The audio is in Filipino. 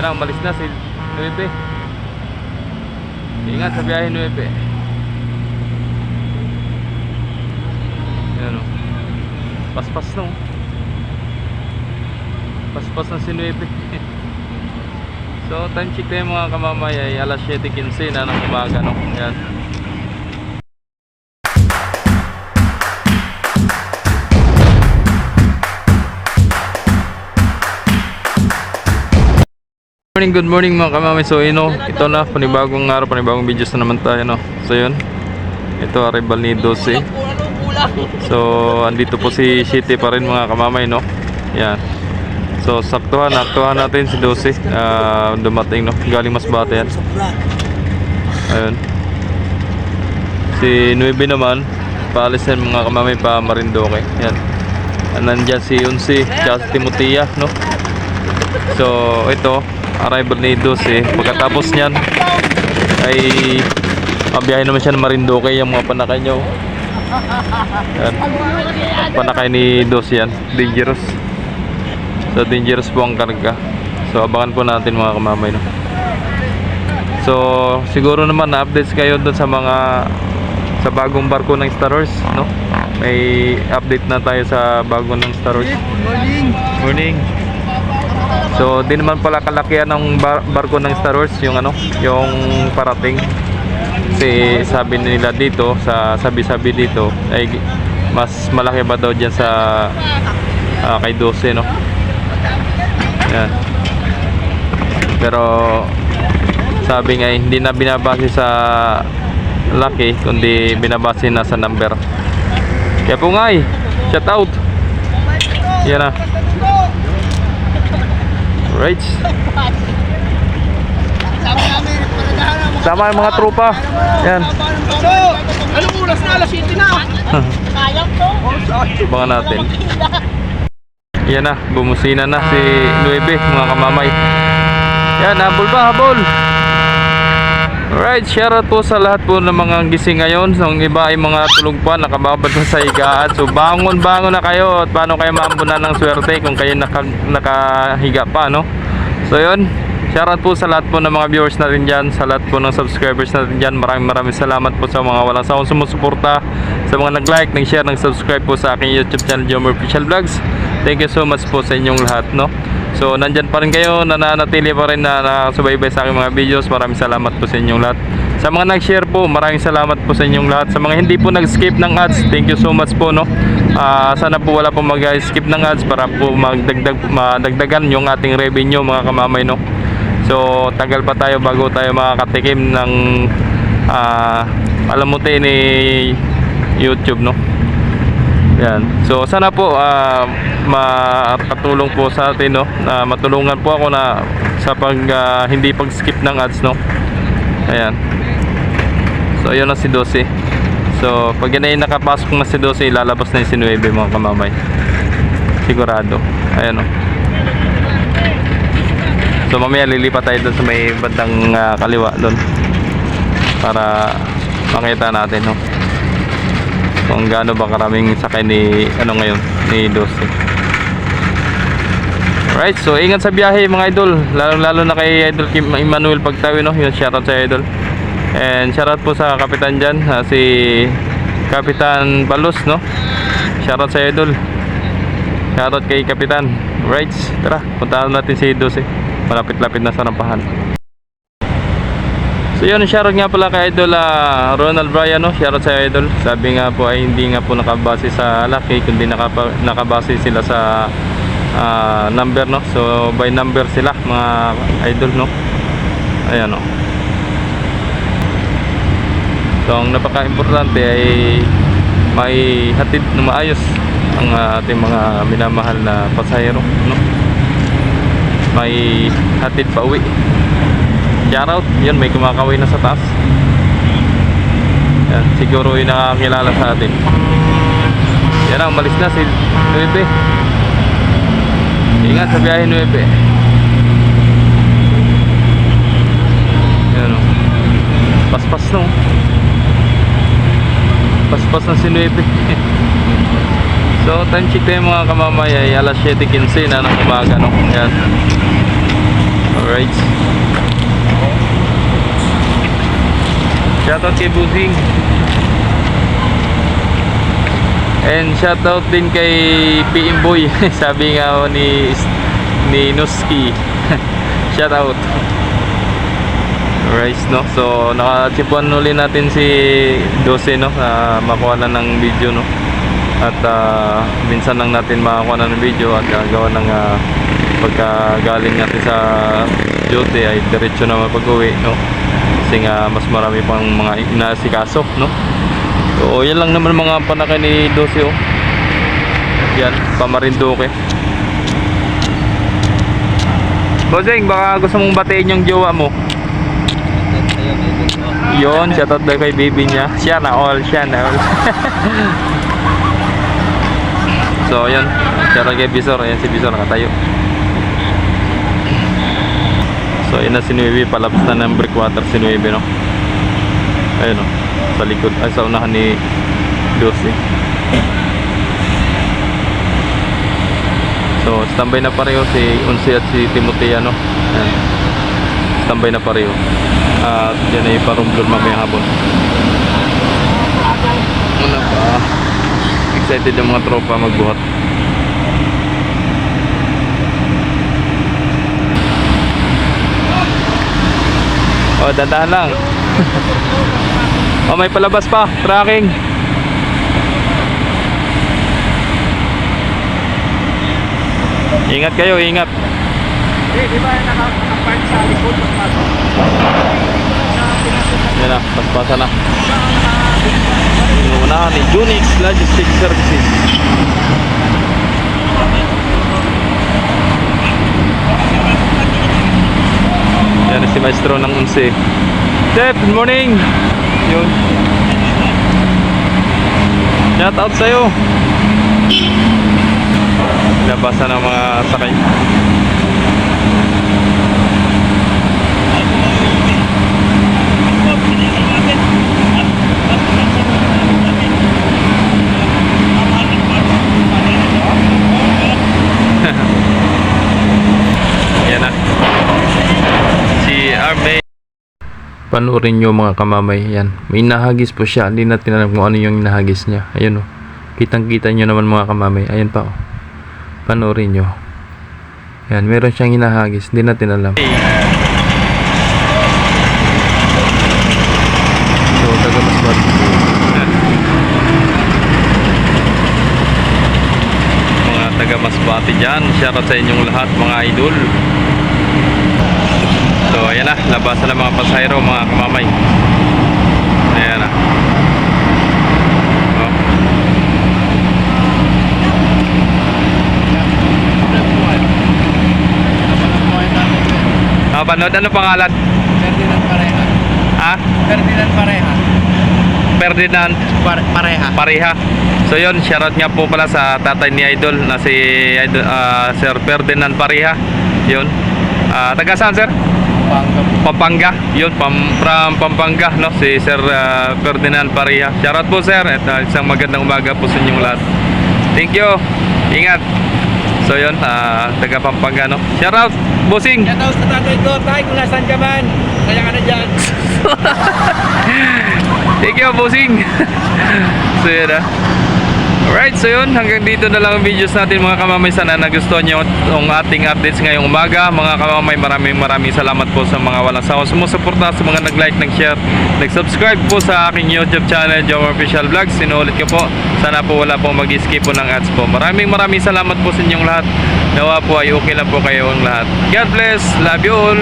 Yan na, umalis na si Nuebe. Ingat sa biyahe, Nuebe. Yan o. Paspas na o. Paspas na si Nuebe. So time check tayo mga kamamay ay alas 7:15 na ng umaga no. Yan. Good morning mga kamamay. So ito na, panibagong araw, panibagong videos na naman tayo no. So yun, ito arrival ni 12. So andito po si City pa rin mga kamamay no. Yan. So saktuhan natin si 12 dumating no, galing Masbate yan. Ayun. Si 9 naman paalis yan mga kamamay pa Marinduque. Yan. Nandyan si 11 tsaka si Timotea no. So ito arrival ni 12. Pagkatapos nyan ay mabiyahe naman siya ng Marinduque, yung mga panakay nyo. Yan. Panakay ni 12 yan, dangerous. So dangerous po ang karga. So abangan po natin mga kamamay no. So siguro naman na-updates kayo doon sa mga sa bagong barko ng Star Wars no. May update na tayo sa bagong ng Star Wars. Morning. So di naman pala kalakihan ng barko ng Star Wars yung ano, yung parating. Kasi sabi nila dito sa sabi-sabi dito ay mas malaki ba daw diyan sa kay 12 no. Yan. Pero sabi nga hindi na binabase sa laki kundi binabase na sa number. Kaya po nga shout out. Yan na. Right. Sama yung mga tropa. Yan. Anong oras na? Alas 7 na. Kaya to. Abangan natin. Yan na, bumusina na si 9 mga kamamay. Yan, habol ba? Habol. Alright, shoutout po sa lahat po ng mga gising ngayon. So, ang iba ay mga tulog pa, nakababad na sa higaan. So bangon na kayo. At paano kayo maambunan ng swerte kung kayo nakahiga pa no? So yun, shoutout po sa lahat po ng mga viewers natin dyan, sa lahat po ng subscribers natin dyan. Maraming salamat po sa mga walang sawang sumusuporta, sa mga nag-like, nag-share, nag-subscribe po sa aking YouTube channel, Jomar Official Vlogs. Thank you so much po sa inyong lahat no. So nandyan pa rin kayo, nananatili pa rin na nakasubaybay sa aking mga videos. Maraming salamat po sa inyong lahat. Sa mga nag-share po, maraming salamat po sa inyong lahat. Sa mga hindi po nag-skip ng ads, thank you so much po no. Sana po wala po mag-skip ng ads para po madagdagan yung ating revenue mga kamamay no. So tagal pa tayo bago tayo makakatikim ng alamuti ni YouTube no. Yan. So sana po makatulong po sa atin no, matulungan po ako na sa hindi pag-skip ng ads no. Ayan. So ayun na si 12. So pag yan ay nakapasok na si 12, ilalabas na yung si 9 mga kamamay. Sigurado. Ayan no. So mamaya lilipat tayo doon sa may bandang kaliwa doon para makita natin no, kung gaano ba karaming sakay ni ano ngayon ni 12. Alright, so ingat sa biyahe mga idol, lalo na kay Idol Kim Emmanuel Pagtawi no. Yun, shoutout sa idol. And shoutout po sa kapitan dyan, si Kapitan Balos no. Shoutout sa idol. Shoutout kay kapitan. Right, tara puntahan natin si 12. Malapit-lapit na sa rampahan. So yun, shoutout nga pala kay idol Ronald Bryan no. Shoutout sa idol. Sabi nga po ay hindi nga po nakabase sa laki kundi nakabase sila sa number no. So by number sila mga idol no. Ayan no. So ang napaka-importante ay may hatid na maayos ang ating mga minamahal na pasahero no. May hatid pa uwi. Shoutout, yun may kumakaway na sa taas. Yan, siguro yung nakakilala sa atin. Yan na, umalis na si 9. Ingat sa biyahe 9. Yan o. Paspas no. Paspas na si 9. So time check tayo mga kamamay ay alas 7:15 na ng umaga no. Yan. Alright. Shoutout kay Busing. And shoutout din kay PM Boy. Sabi nga ni Nuski. Shoutout. Alright, no? So nakachipuan uli natin si 12, no? Makuha na ng video, no? At minsan lang natin makakuha na ng video at gawa ng pagkagaling natin sa duty ay diretso na pag-uwi, no? Kasi nga mas marami pang mga inaasikaso, no? So yan lang naman mga panakay ni 12, oh. Yan, Pamarinduque. Bossing, baka gusto mong batiin yung jowa mo. Yun, shoutout daw kay baby niya. Siya na all. So yun, shoutout kay Bisor. Ayan si Bisor nakatayo. So yun na si Nueve, palabas na ng breakwater si Nueve, no? Ayun, no? Sa likod, ay sa unahan ni 12. So standby na pareho si Unsi at si Timotea, no? Ayan. Standby na pareho. At yan ay parumblon mamayang hapon. Muna pa, excited yung mga tropa magbuhat. O, dadaan lang. O, may palabas pa, tracking. Ingat kayo, ingat. Di ba naka-park sa likod? Yan na, paspasa na. Yung unahan ni Unix Logistics Services. Yan si maestro ng 11. Chef, good morning. Yun. Shout out sa'yo. Nabasa ng mga sakay. Yan na. Si Arme. Panoorin nyo mga kamamay. Yan. May nahagis po siya. Hindi natin alam kung ano yung nahagis niya. Ayun, o. Kitang kita nyo naman mga kamamay. Ayun pa, o. Panoorin nyo. Yan. Meron siyang hinahagis. Hindi natin alam. So, taga-masbat. Mga taga-masbati dyan. Shoutout sa inyong lahat mga idol. So ayan na, labasan ng mga pasahero mga kamamay. Ayan na. Panood, ano pangalan? Ferdinand Pareha. Ha? Ferdinand Pareha. Ferdinand Pareha. Pareha. So yun, shoutout nga po pala sa tatay ni Idol na si Sir Ferdinand Pareha. Yun. Taga saan, sir? Pampanga. Yun, from Pampanga, no? Si Sir Ferdinand Pareha. Shoutout po, sir. At isang magandang umaga po sa inyong lahat. Thank you. Ingat. So yun, taga Pampanga, no? Shoutout, bossing. Shoutout sa tatay ko. Tay, kung nasaan ka man, kaya ka na dyan. Thank you, bossing. So yun, alright, so yun, hanggang dito na lang ang videos natin mga kamamay. Sana nagustuhan nyo ang ating updates ngayong umaga. Mga kamamay, maraming salamat po sa mga walang sawang sumusuporta, sa mga nag-like, nag-share, nag-subscribe po sa aking YouTube channel, Jomar Official Vlogs. Sinulit ko po, sana po wala pong mag-skip po ng ads po. Maraming salamat po sa inyong lahat. Nawa po ay okay lang po kayo ang lahat. God bless, love you all.